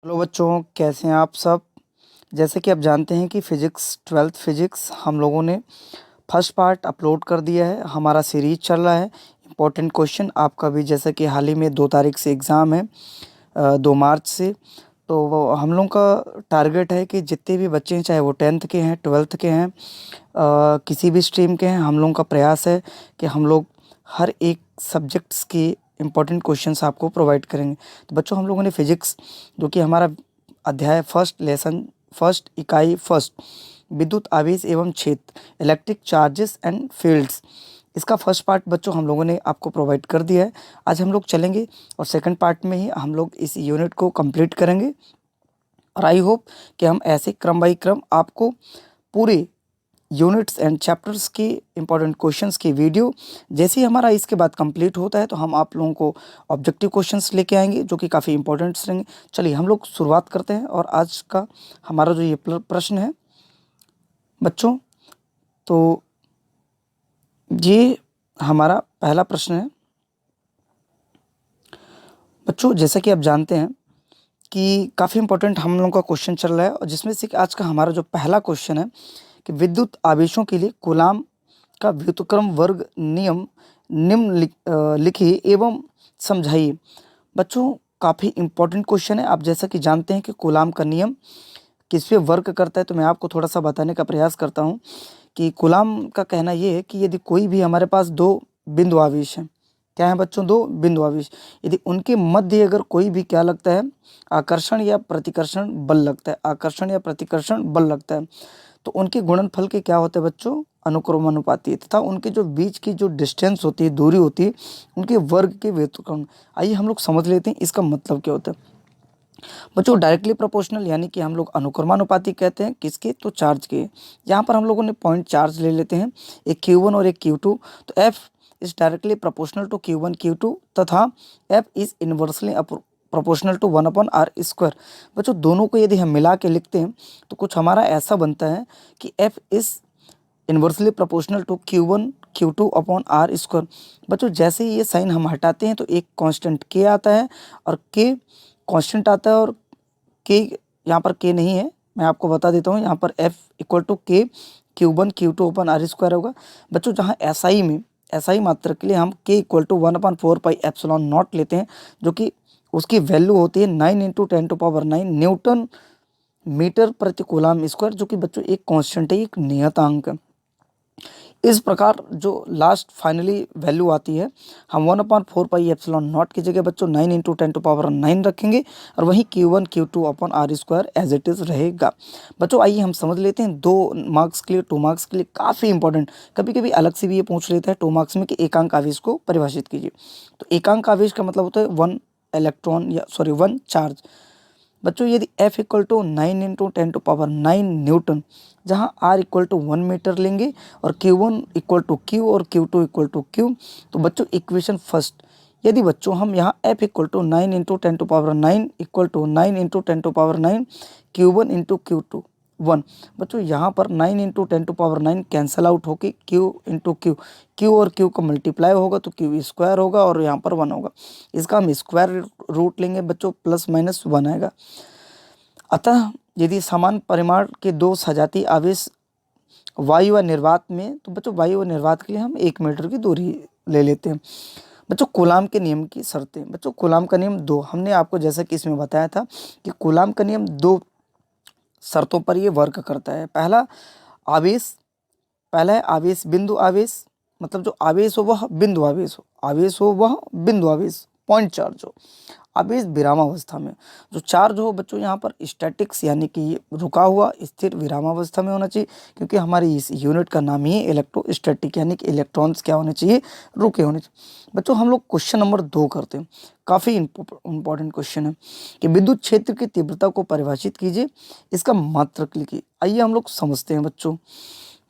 Hello बच्चों, कैसे हैं आप सब। जैसे कि आप जानते हैं कि फ़िज़िक्स 12th फ़िज़िक्स हम लोगों ने फर्स्ट पार्ट अपलोड कर दिया है। हमारा सीरीज चल रहा है इम्पोर्टेंट क्वेश्चन। आपका भी जैसे कि हाल ही में 2 तारीख से एग्ज़ाम है, 2 मार्च से। तो वो हम लोगों का टारगेट है कि जितने भी बच्चे हैं, चाहे वो 10th के हैं, 12th के हैं, किसी भी स्ट्रीम के हैं, हम लोगों का प्रयास है कि हम लोग हर एक सब्जेक्ट्स की इम्पोर्टेंट क्वेश्चंस आपको प्रोवाइड करेंगे। तो बच्चों, हम लोगों ने फिजिक्स, जो कि हमारा अध्याय फर्स्ट लेसन, फर्स्ट इकाई फर्स्ट, विद्युत आवेश एवं क्षेत्र, इलेक्ट्रिक चार्जेस एंड फील्ड्स, इसका फर्स्ट पार्ट बच्चों हम लोगों ने आपको प्रोवाइड कर दिया है। आज हम लोग चलेंगे और सेकंड पार्ट में ही हम लोग इस यूनिट को कंप्लीट करेंगे। और आई होप कि हम ऐसे क्रम बाई क्रम आपको पूरे यूनिट्स एंड चैप्टर्स के इंपॉर्टेंट क्वेश्चंस की वीडियो जैसे ही हमारा इसके बाद कंप्लीट होता है तो हम आप लोगों को ऑब्जेक्टिव क्वेश्चंस लेके आएंगे जो कि काफ़ी इंपॉर्टेंट्स रहेंगे। चलिए हम लोग शुरुआत करते हैं। और आज का हमारा जो ये प्रश्न है बच्चों, तो ये हमारा पहला प्रश्न है। बच्चों, जैसा कि आप जानते हैं कि काफ़ी इंपॉर्टेंट हम लोगों का क्वेश्चन चल रहा है, और जिसमें से आज का हमारा जो पहला क्वेश्चन है कि विद्युत आवेशों के लिए कूलाम का व्युत्क्रम वर्ग नियम लिखिए एवं समझाइए। बच्चों, काफ़ी इंपॉर्टेंट क्वेश्चन है। आप जैसा कि जानते हैं कि कूलाम का नियम किस पे वर्क करता है, तो मैं आपको थोड़ा सा बताने का प्रयास करता हूँ कि कूलाम का कहना ये है कि यदि कोई भी हमारे पास दो बिंदु आवेश हैं, क्या है बच्चों, दो बिंदु आवेश, यदि उनके मध्य अगर कोई भी क्या लगता है, आकर्षण या प्रतिकर्षण बल लगता है, आकर्षण या प्रतिकर्षण बल लगता है, तो उनके गुणनफल के क्या होते हैं बच्चों, अनुक्रमानुपाती, तथा उनके जो बीच की जो डिस्टेंस होती है, दूरी होती है, उनके वर्ग के व्युत्क्रम। आइए हम लोग समझ लेते हैं इसका मतलब क्या होता है। बच्चों, डायरेक्टली प्रोपोर्शनल यानी कि हम लोग अनुक्रमानुपाती कहते हैं किसके, तो चार्ज के। यहाँ पर हम लोगों ने पॉइंट चार्ज ले लेते हैं, एक Q1 और एक Q2। तो F is directly proportional to Q1 Q2 तथा F is inversely proportional to 1/r²। बच्चों, दोनों को यदि हम मिला के लिखते हैं तो कुछ हमारा ऐसा बनता है कि F is inversely proportional to Q1 Q2/r²। बच्चों, जैसे ही ये साइन हम हटाते हैं तो एक कांस्टेंट K आता है, और K कांस्टेंट आता है, और K यहाँ पर K नहीं है, मैं आपको बता देता हूँ। यहाँ पर F equal to K Q1 Q2/r² होगा। बच्चों, जहाँ SI में SI मात्रक के लिए हम K इक्वल टू 1/4πε0 लेते हैं, जो कि उसकी वैल्यू होती है 9 × 10⁹ न्यूटन मीटर प्रति कूलाम स्क्वायर, जो कि बच्चों एक कांस्टेंट है, एक नियतांक है। इस प्रकार जो लास्ट फाइनली वैल्यू आती है, हम 1/4πε0 की जगह बच्चों 9 × 10⁹ रखेंगे, और वहीं Q1 Q2/r² as it is रहेगा। बच्चों, आइए हम समझ लेते हैं 2 मार्क्स के लिए, 2 मार्क्स के लिए काफ़ी इंपॉर्टेंट, कभी कभी अलग से भी ये पूछ लेता है 2 मार्क्स में कि एकांक आवेश को परिभाषित कीजिए। तो एकांक आवेश का मतलब होता है 1 इलेक्ट्रॉन, या सॉरी 1 चार्ज। बच्चों, यदि F इक्वल टू 9 × 10⁹ न्यूटन, जहाँ R इक्वल टू 1 मीटर लेंगे, और Q1 इक्वल टू Q और Q2 इक्वल टू Q, तो बच्चों इक्वेशन फर्स्ट, यदि बच्चों हम यहाँ F equal to 9 × 10⁹ equal to 9 × 10⁹ Q1 × Q2 1। बच्चों, यहाँ पर 9 × 10⁹ कैंसल आउट होके Q × Q, Q और Q का मल्टीप्लाई होगा तो Q² होगा, और यहाँ पर 1 होगा। इसका हम स्क्वायर रूट लेंगे बच्चों, +-1 आएगा। अतः यदि समान परिमाण के दो सजातीय आवेश वायु व निर्वात में, तो बच्चों वायु व निर्वात के लिए हम 1 मीटर की दूरी ले लेते हैं। बच्चों, कूलाम के नियम की शर्तें। बच्चों, कूलाम का नियम 2, हमने आपको जैसा कि इसमें बताया था कि कूलाम का नियम 2 शर्तों पर ये वर्क करता है। आवेश पहला है आवेश बिंदु आवेश, मतलब जो आवेश हो वह बिंदु आवेश हो, आवेश हो वह बिंदु आवेश, पॉइंट चार्ज हो। आवेश विरामावस्था में, जो चार्ज हो बच्चों यहाँ पर स्टैटिक्स यानी कि ये रुका हुआ स्थिर विरामावस्था में होना चाहिए, क्योंकि हमारी इस यूनिट का नाम ही है इलेक्ट्रोस्टैटिक, यानी कि इलेक्ट्रॉन्स क्या होने चाहिए, रुके होने चाहिए। बच्चों, हम लोग क्वेश्चन नंबर 2 करते हैं। काफ़ी इंपॉर्टेंट क्वेश्चन है कि विद्युत क्षेत्र की तीव्रता को परिभाषित कीजिए, इसका मात्रक लिखिए। आइए हम लोग समझते हैं बच्चों।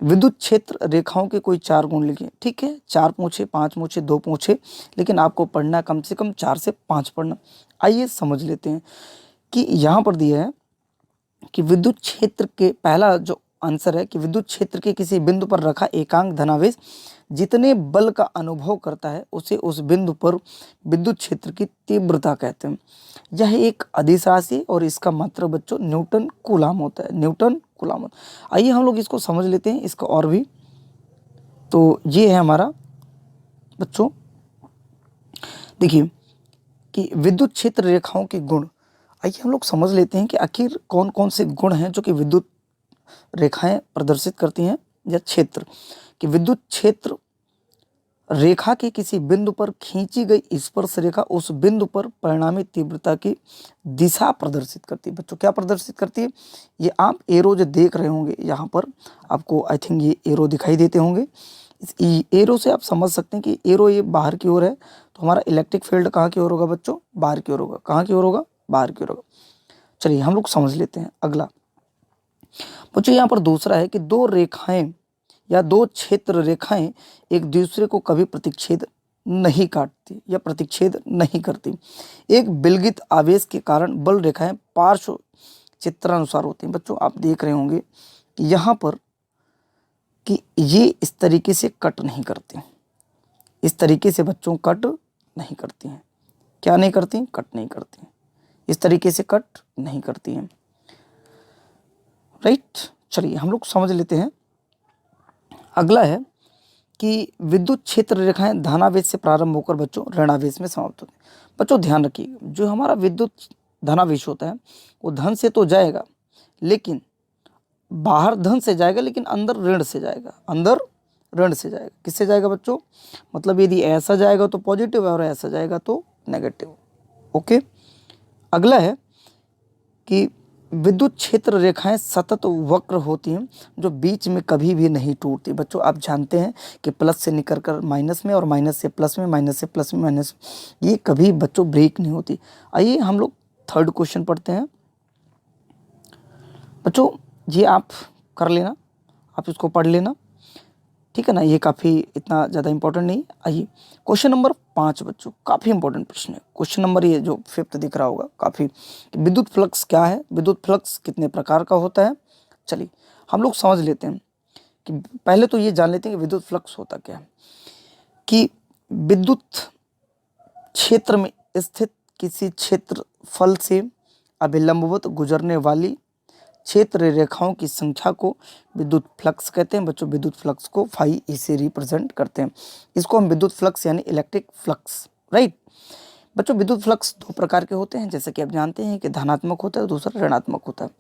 विद्युत क्षेत्र रेखाओं के कोई 4 गुण लिखिए, ठीक है, 4 पूछे, 5 पूछे, 2 पूछे, लेकिन आपको पढ़ना कम से कम 4 से 5 पढ़ना। आइए समझ लेते हैं कि यहाँ पर दिया है कि विद्युत क्षेत्र के पहला जो आंसर है कि विद्युत क्षेत्र के किसी बिंदु पर रखा एकांक धनावेश जितने बल का अनुभव करता है उसे उस बिंदु पर विद्युत क्षेत्र की तीव्रता कहते हैं। यह एक अदिश राशि है और इसका मात्रक बच्चों न्यूटन कूलाम होता है, न्यूटन कूलाम होता है। आइए हम लोग इसको समझ लेते हैं, इसका और भी। तो ये है हमारा बच्चों, देखिए कि विद्युत क्षेत्र रेखाओं के गुण। आइए हम लोग समझ लेते हैं कि आखिर कौन कौन से गुण हैं जो कि विद्युत रेखाएं प्रदर्शित करती हैं या क्षेत्र। कि विद्युत क्षेत्र रेखा के किसी बिंदु पर खींची गई स्पर्श रेखा उस बिंदु पर परिणामी तीव्रता की दिशा प्रदर्शित करती है। बच्चों क्या प्रदर्शित करती है? ये आप एरो जो देख रहे होंगे यहाँ पर आपको, आई थिंक ये एरो दिखाई देते होंगे। इस एरो से आप समझ सकते हैं कि एरो ये बाहर की ओर है, तो हमारा इलेक्ट्रिक फील्ड कहाँ की ओर होगा बच्चों? बाहर की ओर होगा। कहाँ की ओर होगा? बाहर की ओर होगा। चलिए हम लोग समझ लेते हैं अगला। बच्चों यहाँ पर दूसरा है कि दो रेखाएं या दो क्षेत्र रेखाएं एक दूसरे को कभी प्रतिच्छेद नहीं काटती या प्रतिच्छेद नहीं करती। एक विलगित आवेश के कारण बल रेखाएं पार्श्व चित्रानुसार होती हैं। बच्चों आप देख रहे होंगे कि यहाँ पर कि ये इस तरीके से कट नहीं करती, इस तरीके से बच्चों कट नहीं करती हैं। क्या नहीं करती? कट नहीं करती, इस तरीके से कट नहीं करती हैं। राइट, चलिए हम लोग समझ लेते हैं। अगला है कि विद्युत क्षेत्र रेखाएं धनावेश से प्रारंभ होकर बच्चों ऋणावेश में समाप्त होती हैं। बच्चों ध्यान रखिए, जो हमारा विद्युत धनावेश होता है वो धन से तो जाएगा, लेकिन बाहर धन से जाएगा लेकिन अंदर ऋण से जाएगा, अंदर ऋण से जाएगा। किससे जाएगा बच्चों? मतलब यदि ऐसा जाएगा तो पॉजिटिव है और ऐसा जाएगा तो नेगेटिव। ओके, अगला है कि विद्युत क्षेत्र रेखाएं सतत वक्र होती हैं जो बीच में कभी भी नहीं टूटती। बच्चों आप जानते हैं कि प्लस से निकल कर माइनस में और माइनस से प्लस में, माइनस से प्लस में, माइनस, ये कभी बच्चों ब्रेक नहीं होती। आइए हम लोग थर्ड क्वेश्चन पढ़ते हैं। बच्चों ये आप कर लेना, आप इसको पढ़ लेना, ठीक है ना, ये काफ़ी इतना ज़्यादा इंपॉर्टेंट नहीं। आइए क्वेश्चन नंबर 5 बच्चों, काफ़ी इंपॉर्टेंट प्रश्न है। क्वेश्चन नंबर ये जो 5th दिख रहा होगा, काफ़ी। विद्युत फ्लक्स क्या है? विद्युत फ्लक्स कितने प्रकार का होता है? चलिए हम लोग समझ लेते हैं कि पहले तो ये जान लेते हैं कि विद्युत फ्लक्स होता क्या है। कि विद्युत क्षेत्र में स्थित किसी क्षेत्रफल से अभिलंबवत गुजरने वाली क्षेत्र रेखाओं की संख्या को विद्युत फ्लक्स कहते हैं। बच्चों विद्युत फ्लक्स को फाई ई से रिप्रेजेंट करते हैं। इसको हम विद्युत फ्लक्स यानी इलेक्ट्रिक फ्लक्स, राइट। बच्चों विद्युत फ्लक्स दो प्रकार के होते हैं, जैसे कि आप जानते हैं कि धनात्मक होता है, दूसरा ऋणात्मक होता है।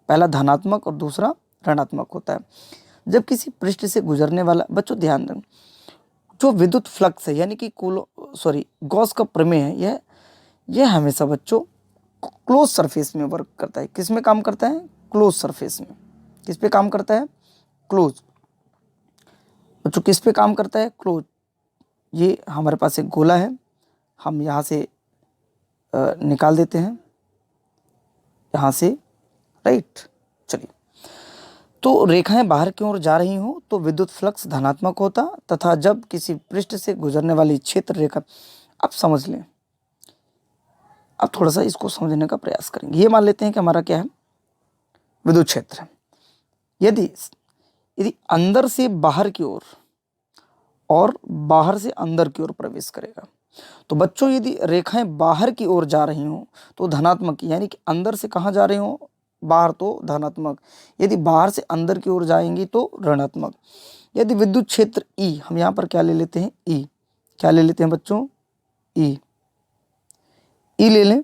पहला धनात्मक और दूसरा ऋणात्मक होता है। जब किसी पृष्ठ से गुजरने वाला, बच्चों ध्यान दें, जो विद्युत फ्लक्स है यानी कि गॉस का प्रमेय है, यह हमेशा बच्चों क्लोज सरफेस में वर्क करता है। किस में काम करता है? क्लोज सरफेस में। किस पे काम करता है? क्लोज। बच्चों किस पे काम करता है? क्लोज। ये हमारे पास एक गोला है, हम यहाँ से निकाल देते हैं, यहाँ से, राइट। चलिए, तो रेखाएं बाहर की ओर जा रही हो तो विद्युत फ्लक्स धनात्मक होता, तथा जब किसी पृष्ठ से गुजरने वाली क्षेत्र रेखा, आप समझ लें, अब थोड़ा सा इसको समझने का प्रयास करेंगे। ये मान लेते हैं कि हमारा क्या है? विद्युत क्षेत्र है। यदि अंदर से बाहर की ओर और बाहर से अंदर की ओर प्रवेश करेगा, तो बच्चों यदि रेखाएं बाहर की ओर जा रही हों तो धनात्मक, यानी कि अंदर से कहाँ जा रही हों? बाहर, तो धनात्मक। यदि बाहर से अंदर की ओर जाएंगी तो ऋणात्मक। यदि विद्युत क्षेत्र ई, हम यहाँ पर क्या ले लेते हैं? ई। क्या ले लेते हैं बच्चों? ई। ई ले लें,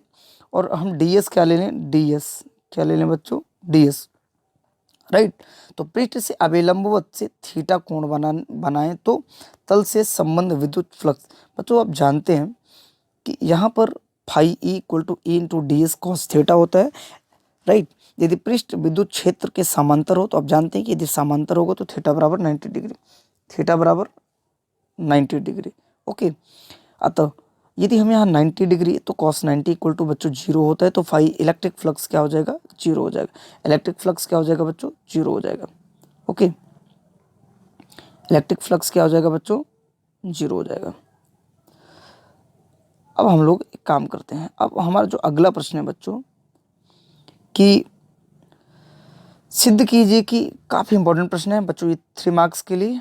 और हम ds क्या ले लें? ds। क्या ले लें बच्चों? ds, right. तो पृष्ठ से अभिलंबवत से थीटा कोण बनाएं तो तल से संबंध विद्युत फ्लक्स। बच्चों आप जानते हैं कि यहाँ पर phi E equal to E into D S cos theta होता है, राइट। यदि पृष्ठ विद्युत क्षेत्र के समांतर हो तो आप जानते हैं कि यदि समांतर होगा तो थीटा बराबर 90 डिग्री, थीटा बराबर 90 डिग्री। ओके, अतः यदि हम यहाँ 90 डिग्री तो cos 90 इक्वल टू बच्चों 0 होता है, तो फाई इलेक्ट्रिक फ्लक्स क्या हो जाएगा? 0 हो जाएगा। इलेक्ट्रिक फ्लक्स क्या हो जाएगा बच्चों? 0 हो जाएगा। ओके, इलेक्ट्रिक फ्लक्स क्या हो जाएगा बच्चों? 0 हो जाएगा। अब हम लोग एक काम करते हैं, अब हमारा जो अगला प्रश्न है बच्चों कि सिद्ध कीजिए कि काफ़ी इंपॉर्टेंट प्रश्न है बच्चों, ये 3 मार्क्स के लिए,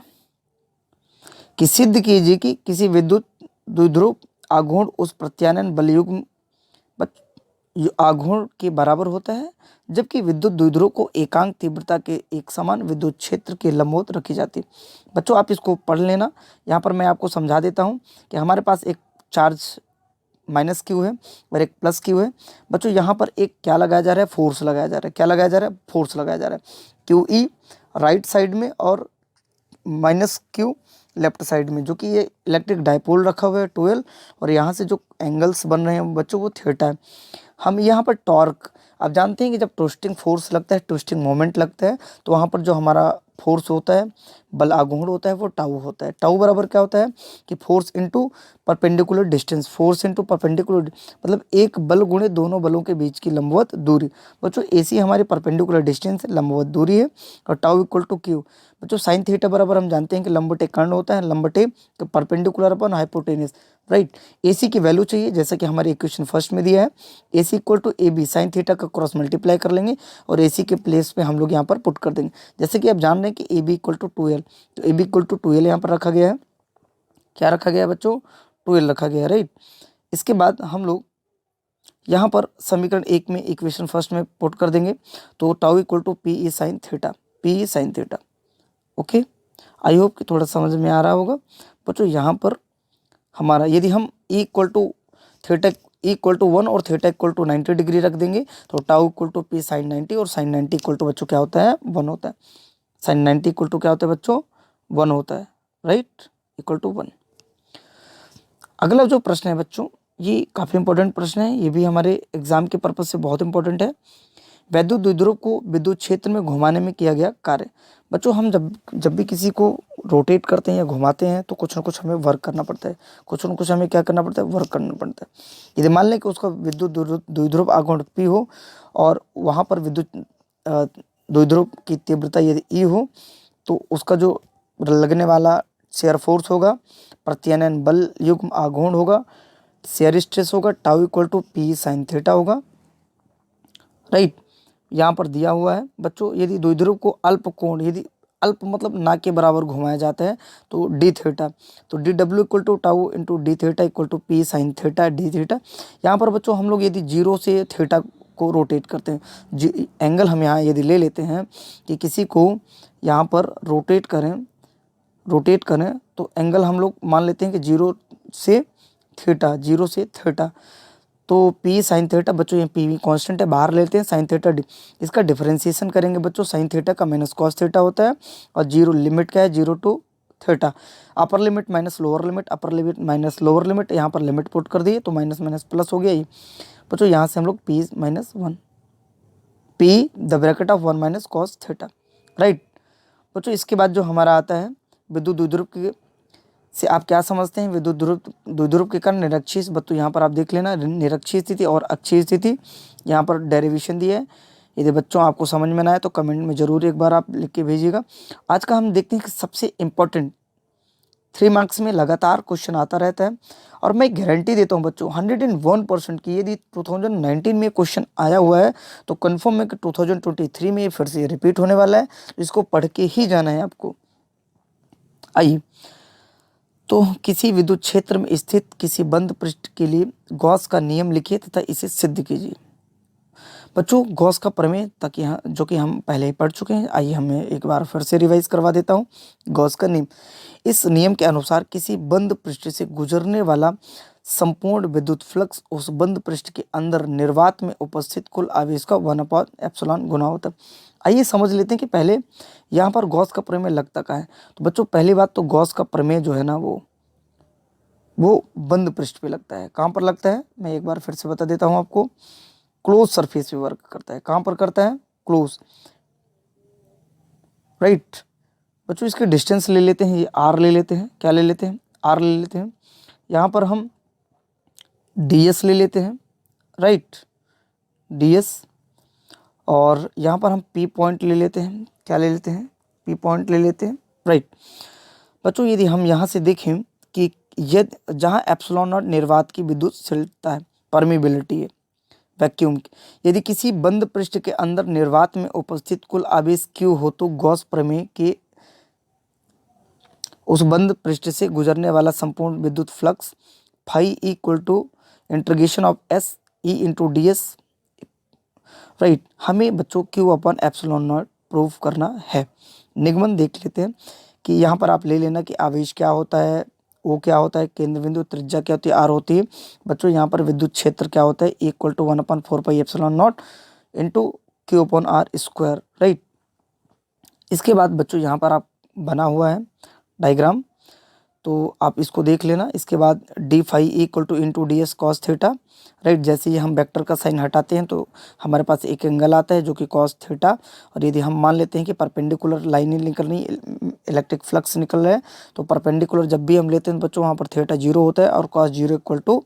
कि सिद्ध कीजिए कि किसी विद्युत द्विध्रुव आघूर्ण उस प्रत्यानयन बलयुग्म आघूर्ण के बराबर होता है, जबकि विद्युत द्विध्रुव को एकांक तीव्रता के एक समान विद्युत क्षेत्र के लंबवत रखी जाती है। बच्चों आप इसको पढ़ लेना। यहाँ पर मैं आपको समझा देता हूँ कि हमारे पास एक चार्ज माइनस क्यू है और एक प्लस क्यू है। बच्चों यहाँ पर एक क्या लगाया जा रहा है, फोर्स लगाया जा रहा है। क्या लगाया जा रहा है, फोर्स लगाया जा रहा है। क्यू ई राइट साइड में और माइनस क्यू लेफ्ट साइड में, जो कि ये इलेक्ट्रिक डाइपोल रखा हुआ है 12, और यहाँ से जो एंगल्स बन रहे हैं बच्चों वो थीटा है। हम यहाँ पर टॉर्क, आप जानते हैं कि जब ट्विस्टिंग फोर्स लगता है, ट्विस्टिंग मोमेंट लगता है, तो वहाँ पर जो हमारा फोर्स होता है, बल आघूर्ण होता है, वो टाउ होता है। टाउ बराबर क्या होता है कि force into perpendicular distance, force into perpendicular, मतलब एक बल गुणे दोनों बलों के बीच की लंबवत दूरी। बच्चों एसी हमारी परपेंडिकुलर डिस्टेंस लंबवत दूरी है, और टाउ इक्वल टू क्यू। बच्चों साइन थीटा बराबर हम जानते हैं कि लंबटे कर्ण होता है, लंबटे perpendicular upon hypotenuse, right. AC की वैल्यू चाहिए जैसा कि हमारे इक्वेशन फर्स्ट में दिया है, AC equal to A B, sine theta का क्रॉस मल्टीप्लाई कर लेंगे और एसी के प्लेस पे हम लोग यहाँ पर पुट कर देंगे। जैसे कि आप जान रहे हैं कि A B equal to 2l, तो A B equal to 2l यहाँ पर रखा गया है। क्या रखा गया है बच्चों, 2l रखा गया है, राइट। इसके बाद हम लोग यहाँ पर समीकरण 1 में इक्वेशन फर्स्ट में पुट कर देंगे, तो tau equal to P E sine theta, P E sine theta. Okay, I hope कि थोड़ा समझ में आ रहा होगा। बच्चों यहाँ पर हमारा यदि हम E equal to theta equal to 1 और थीटा इक्वल टू 90 डिग्री रख देंगे, तो tau equal to P sine 90, और साइन 90 इक्वल टू बच्चों क्या होता है, 1 होता है। साइन 90 इक्वल टू क्या होता है बच्चों, 1 होता है, राइट, इक्वल टू 1। अगला जो प्रश्न है बच्चों, ये काफ़ी इंपॉर्टेंट प्रश्न है, ये भी हमारे एग्जाम के पर्पज से बहुत इंपॉर्टेंट है। वैद्युत द्विध्रुव को विद्युत क्षेत्र में घुमाने में किया गया कार्य। बच्चों हम जब भी किसी को रोटेट करते हैं या घुमाते हैं, तो कुछ ना कुछ हमें वर्क करना पड़ता है, कुछ ना कुछ हमें क्या करना पड़ता है, वर्क करना पड़ता है। यदि मान लें कि उसका विद्युत द्विध्रुव आघूर्ण P हो, और वहाँ पर विद्युत द्विध्रुव की तीव्रता यदि E हो, तो उसका जो लगने वाला शेयर फोर्स होगा, प्रत्यानयन बल युग्म आघूर्ण होगा, शेयर स्ट्रेस होगा, tau equal to P sine theta होगा, राइट। यहाँ पर दिया हुआ है बच्चों, यदि द्विध्रुव को अल्प कोण, यदि अल्प मतलब ना के बराबर घुमाया जाता है, तो डी थीटा, तो D W equal to tau into D theta equal to P sine theta D theta. यहाँ पर बच्चों हम लोग यदि जीरो से थीटा को रोटेट करते हैं, एंगल हम यहाँ यदि ले लेते हैं कि किसी को यहाँ पर रोटेट करें, तो एंगल हम लोग मान लेते हैं कि जीरो से थीटा, तो पी साइन थीटा, बच्चों ये पी कांस्टेंट है, बाहर लेते हैं, साइन थीटा इसका डिफरेंशिएशन करेंगे बच्चों, साइन थीटा का माइनस कॉस थीटा होता है, और जीरो लिमिट क्या है, 0 to theta, upper limit minus lower limit, upper limit minus lower limit, यहाँ पर लिमिट पुट कर दिए तो माइनस माइनस प्लस हो गया ये बच्चों। यहाँ से हम लोग P minus 1, P the bracket of 1 minus cos theta, right. बच्चों इसके बाद जो हमारा आता है विद्युत द्विध्रुव के से आप क्या समझते हैं, विद्युत द्विध्रुव के कारण निरक्षीय, बच्चों यहाँ पर आप देख लेना, निरक्षीय स्थिति और अक्षीय स्थिति, यहाँ पर डेरिवेशन दिया है। यदि बच्चों आपको समझ में ना आए तो कमेंट में जरूर एक बार आप लिख के भेजिएगा। आज का हम देखते हैं कि सबसे इम्पोर्टेंट 3 मार्क्स में लगातार क्वेश्चन आता रहता है, और मैं गारंटी देता हूँ बच्चों 101% की यदि 2019 में क्वेश्चन आया हुआ है, तो कन्फर्म है कि 2023 में फिर से रिपीट होने वाला है, तो इसको पढ़ के ही जाना है आपको। आइए, तो किसी विद्युत क्षेत्र में स्थित किसी बंद पृष्ठ के लिए गॉस का नियम लिखिए तथा इसे सिद्ध कीजिए। बच्चों गॉस का प्रमेय तक यहाँ जो कि हम पहले ही पढ़ चुके हैं, आइए हमें एक बार फिर से रिवाइज करवा देता हूँ। गॉस का नियम, इस नियम के अनुसार किसी बंद पृष्ठ से गुजरने वाला संपूर्ण विद्युत फ्लक्स उस बंद पृष्ठ के अंदर निर्वात में उपस्थित कुल आवेश का 1/ε गुना होता है। आइए समझ लेते हैं कि पहले यहाँ पर गॉस का प्रमेय लगता क्या है। तो बच्चों पहली बात तो गॉस का प्रमेय जो है ना, वो बंद पृष्ठ पे लगता है। कहाँ पर लगता है, मैं एक बार फिर से बता देता हूँ आपको, क्लोज सरफेस पे वर्क करता है। कहाँ पर करता है, क्लोज, राइट। बच्चों इसके डिस्टेंस ले लेते हैं, ये आर ले लेते हैं, क्या ले लेते हैं, आर ले लेते हैं। यहाँ पर हम ds ले लेते हैं, राइट, ds, और यहाँ पर हम p पॉइंट ले लेते हैं, क्या ले लेते हैं, p पॉइंट ले लेते हैं, राइट। बच्चों यदि हम यहाँ से देखें कि यदि जहाँ एप्सिलॉन नॉट निर्वात की विद्युत शीलता है, परमिबिलिटी है, वैक्यूम। यदि किसी बंद पृष्ठ के अंदर निर्वात में उपस्थित कुल आवेश Q हो तो गॉस प्रमेय के उस बंद पृष्ठ से गुजरने वाला संपूर्ण विद्युत flux phi equal to integration of S E into D S, right. हमें बच्चों Q upon epsilon naught prove करना है। निगमन देख लेते हैं कि यहाँ पर आप ले लेना कि आवेश क्या होता है, O क्या होता है, केंद्र बिंदु त्रिज्या क्या होती है, R होती है। बच्चों यहाँ पर विद्युत क्षेत्र क्या होता है, equal to 1/4 pi epsilon naught into Q upon R square, right. इसके बाद बच्चों यहाँ पर आप बना हुआ है डायग्राम, तो आप इसको देख लेना। इसके बाद D phi equal to into D S cos theta, right. जैसे ही हम वेक्टर का साइन हटाते हैं तो हमारे पास एक एंगल आता है जो कि कॉस थीटा, और यदि हम मान लेते हैं कि परपेंडिकुलर लाइनें निकल रही, इलेक्ट्रिक फ्लक्स निकल रहा है, तो परपेंडिकुलर जब भी हम लेते हैं बच्चों वहाँ पर थीटा 0 होता है और cos 0 equal to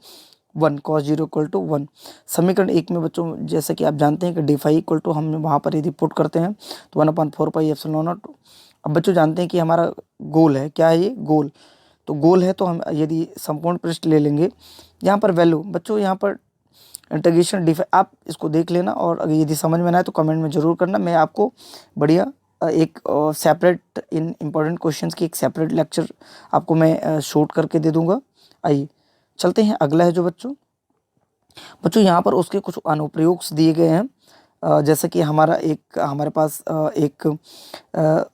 1, cos 0 equal to 1। समीकरण 1 में बच्चों जैसे कि आप जानते हैं कि डी फाई इक्वल टू हम वहाँ पर यदि पुट करते हैं तो 1/4 पाई एप्सिलॉन नॉट। अब बच्चों जानते हैं कि हमारा गोल है, क्या है ये गोल, तो गोल है तो हम यदि संपूर्ण पृष्ठ ले लेंगे, यहाँ पर वैल्यू बच्चों यहाँ पर इंटीग्रेशन डी, आप इसको देख लेना, और अगर यदि समझ में ना आए तो कमेंट में ज़रूर करना। मैं आपको बढ़िया एक सेपरेट इन इम्पोर्टेंट क्वेश्चंस की एक सेपरेट लेक्चर आपको मैं शूट करके दे दूंगा। आइए चलते हैं, अगला है जो बच्चों यहाँ पर उसके कुछ अनुप्रयोग दिए गए हैं। जैसे कि हमारे पास एक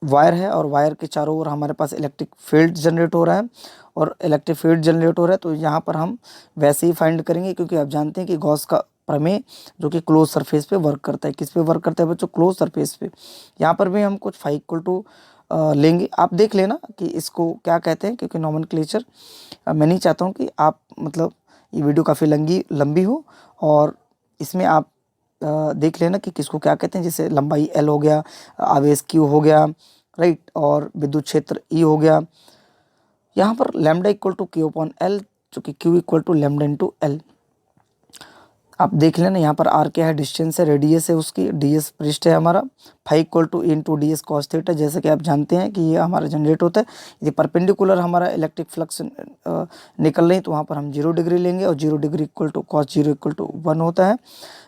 वायर है, और वायर के चारों ओर हमारे पास इलेक्ट्रिक फील्ड जनरेट हो रहा है, और इलेक्ट्रिक फील्ड जनरेट हो रहा है तो यहाँ पर हम वैसे ही फाइंड करेंगे, क्योंकि आप जानते हैं कि गॉस का प्रमेय जो कि क्लोज सरफेस पे वर्क करता है। किस पे वर्क करता है बच्चों, क्लोज सरफेस पे। यहाँ पर भी हम कुछ फाई इक्वल टू लेंगे, आप देख लेना कि इसको क्या कहते हैं, क्योंकि नॉमेनक्लेचर मैं नहीं चाहता हूँ कि आप मतलब ये वीडियो काफ़ी लंबी हो, और इसमें आप देख लेना कि किसको क्या कहते हैं। जैसे लंबाई L हो गया, आवेश Q हो गया, राइट, और विद्युत क्षेत्र E हो गया। यहाँ पर lambda equal to Q upon L, जो कि Q equal to lambda into L। आप देख लेना यहाँ पर R क्या है, डिस्टेंस है, रेडियस है उसकी, ds पृष्ठ है हमारा, phi equal to into D S cos theta. जैसे कि आप जानते हैं कि ये हमारा जनरेट होता है, यदि परपेंडिकुलर हमारा इलेक्ट्रिक फ्लक्स निकल रही है तो वहाँ पर हम 0 डिग्री लेंगे, और 0 degree equal to cos 0 equal to 1 होता है।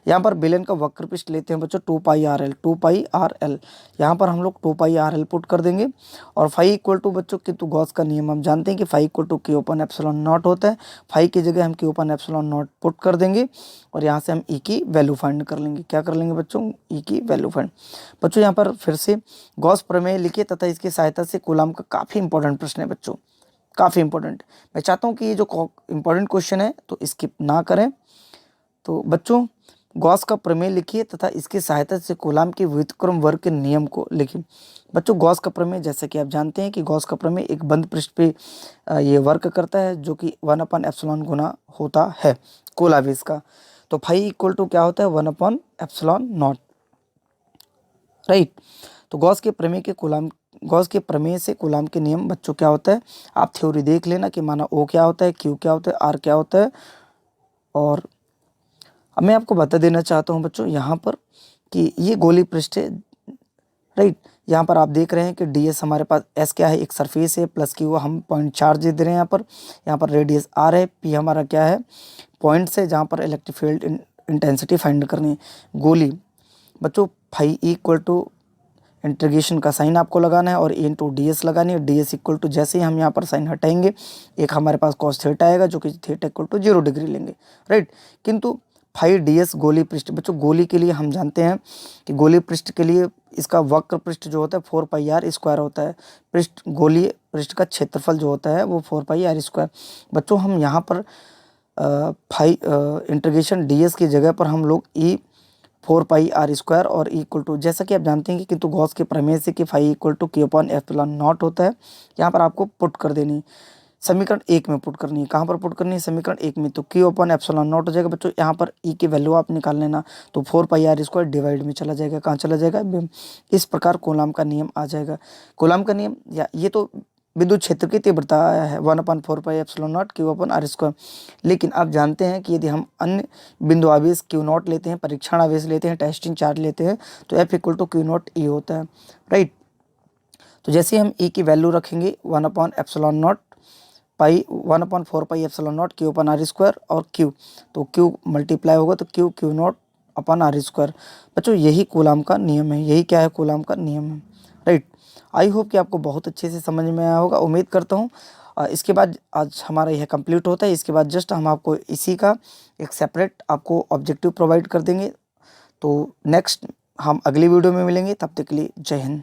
यहाँ पर बेलन का वक्र पृष्ठ लेते हैं बच्चों 2 पाई आर एल, यहाँ पर हम लोग 2 पाई आर एल पुट कर देंगे, और फाई इक्वल टू बच्चों किंतु गॉस का नियम हम जानते हैं कि phi equal to Q upon epsilon naught होता है। फाई की जगह हम Q upon epsilon naught put कर देंगे, और यहाँ से हम E की वैल्यू फाइंड कर लेंगे। क्या कर लेंगे बच्चों, E की वैल्यू फाइंड। बच्चों यहाँ पर फिर से गॉस प्रमेय लिखिए तथा इसकी सहायता से कूलाम का काफ़ी इंपॉर्टेंट प्रश्न है बच्चों, काफ़ी इंपॉर्टेंट। मैं चाहता हूँ कि ये जो इंपॉर्टेंट क्वेश्चन है तो स्किप ना करें। तो बच्चों गॉस का प्रमेय लिखिए तथा इसकी सहायता से कूलाम के व्युत्क्रम वर्ग के नियम को लिखिए। बच्चों गॉस का प्रमेय, जैसे कि आप जानते हैं कि गॉस का प्रमेय एक बंद पृष्ठ पे ये वर्क करता है, जो कि 1/एप्सिलॉन गुना होता है कुल आवेश का। तो फाई इक्वल टू क्या होता है, 1/एप्सिलॉन नॉट, राइट। तो गॉस के प्रमेय से कूलाम के नियम बच्चों क्या होता है, आप थ्योरी देख लेना कि माना O क्या होता है, Q क्या होता है, R क्या होता है। और अब मैं आपको बता देना चाहता हूँ बच्चों यहाँ पर कि ये गोली पृष्ठ है, राइट। यहाँ पर आप देख रहे हैं कि ds हमारे पास S क्या है, एक सरफेस है, प्लस Q हम पॉइंट चार्ज दे रहे हैं यहाँ पर रेडियस R है, P हमारा क्या है, पॉइंट्स है जहाँ पर इलेक्ट्रिक फील्ड इंटेंसिटी फाइंड करनी है। गोली बच्चों फाई इक्वल टू इंटीग्रेशन का साइन आपको लगाना है, और ए इंटू डी एस लगानी है। ds इक्वल टू जैसे ही हम यहाँ पर साइन हटाएंगे एक हमारे पास कॉस थीटा आएगा, जो कि थीटा इक्वल टू 0 डिग्री लेंगे, राइट। किंतु फाई ds गोली पृष्ठ, बच्चों गोली के लिए हम जानते हैं कि गोली पृष्ठ के लिए इसका वक्र पृष्ठ जो होता है 4 पाई आर स्क्वायर होता है। गोली पृष्ठ का क्षेत्रफल जो होता है वो 4 पाई आर स्क्वायर। बच्चों हम यहाँ पर फाई इंटीग्रेशन ds की जगह पर हम लोग 4 पाई आर स्क्वायर और इक्वल टू, जैसा कि आप जानते हैं कि किंतु गॉस के प्रमेय से कि phi equal to Q upon epsilon naught होता है। यहाँ पर आपको पुट कर देनी है, समीकरण 1 में पुट करनी है। कहाँ पर पुट करनी है, समीकरण 1 में। तो Q अपॉन एप्सिलॉन नॉट हो जाएगा बच्चों, यहाँ पर E की वैल्यू आप निकाल लेना, तो 4 पाई आर स्क्वायर डिवाइड में चला जाएगा, कहाँ चला जाएगा, इस प्रकार कूलाम का नियम आ जाएगा। कूलाम का नियम, या ये तो विद्युत क्षेत्र की तीव्रता है 1/4 pi epsilon naught Q upon R square. लेकिन आप जानते हैं कि यदि हम अन्य बिंदु आवेश Q नॉट लेते हैं, परीक्षण आवेश लेते हैं, टेस्टिंग चार्ज लेते हैं, तो F equal to Q naught E होता है, राइट। तो जैसे हम E की वैल्यू रखेंगे 1/एप्सिलॉन naught pi 1/4 pi epsilon naught Q upon R square और क्यू, तो क्यू मल्टीप्लाई होगा तो Q Q naught upon R square. बच्चों यही कूलाम का नियम है, यही क्या है कूलाम का नियम है, राइट। आई होप कि आपको बहुत अच्छे से समझ में आया होगा, उम्मीद करता हूँ। इसके बाद आज हमारा यह कंप्लीट होता है, इसके बाद जस्ट हम आपको इसी का एक सेपरेट आपको ऑब्जेक्टिव प्रोवाइड कर देंगे। तो नेक्स्ट हम अगली वीडियो में मिलेंगे, तब तक के लिए जय हिंद।